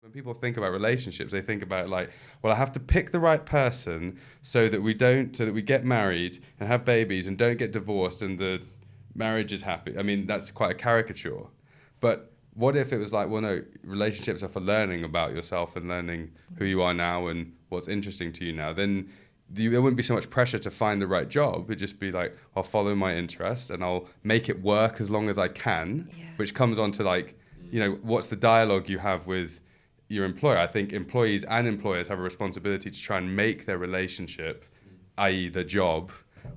When people think about relationships, they think about like, well, I have to pick the right person so that we get married and have babies and don't get divorced and the marriage is happy. I mean, that's quite a caricature. But what if it was like, well, no, relationships are for learning about yourself and learning who you are now and what's interesting to you now. Then there wouldn't be so much pressure to find the right job. It'd just be like, I'll follow my interest and I'll make it work as long as I can, which comes on to like, you know, what's the dialogue you have with your employer. I think employees and employers have a responsibility to try and make their relationship, i.e. the job,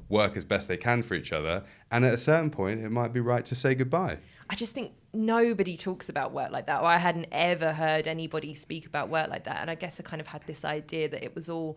work as best they can for each other. And at a certain point, it might be right to say goodbye. I just think nobody talks about work like that, or I hadn't ever heard anybody speak about work like that. And I guess I kind of had this idea that it was all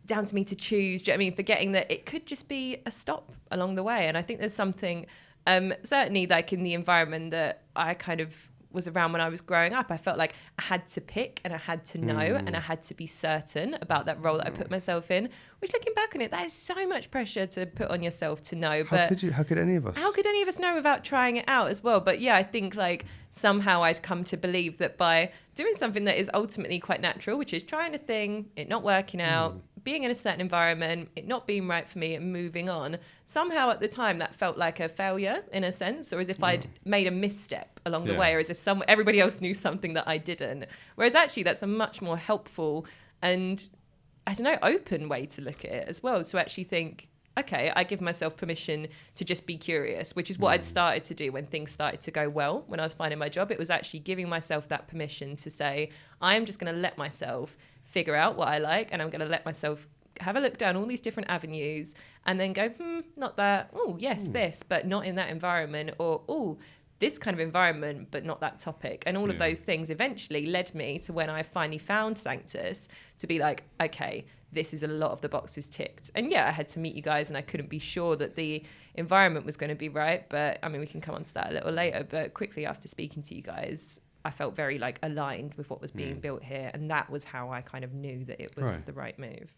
down to me to choose. Do you know what I mean? Forgetting that it could just be a stop along the way. And I think there's something, certainly like in the environment that I kind of was around when I was growing up, I felt like I had to pick and I had to know and I had to be certain about that role that I put myself in, which looking back on it, that is so much pressure to put on yourself to know. How could any of us? How could any of us know without trying it out as well? But yeah, I think like somehow I'd come to believe that by doing something that is ultimately quite natural, which is trying a thing, it not working out, being in a certain environment, it not being right for me and moving on, somehow at the time that felt like a failure in a sense, or as if I'd made a misstep along the way, or as if everybody else knew something that I didn't. Whereas actually that's a much more helpful and, I don't know, open way to look at it as well, to actually think, okay, I give myself permission to just be curious, which is what I'd started to do when things started to go well, when I was finding my job. It was actually giving myself that permission to say, I'm just going to let myself figure out what I like, and I'm going to let myself have a look down all these different avenues and then go, not that, oh, yes, this, but not in that environment, or, oh, this kind of environment, but not that topic. And all of those things eventually led me to when I finally found Sanctus to be like, okay, this is a lot of the boxes ticked. And yeah, I had to meet you guys and I couldn't be sure that the environment was going to be right. But I mean, we can come on to that a little later. But quickly after speaking to you guys, I felt very like aligned with what was being built here. And that was how I kind of knew that it was the right move.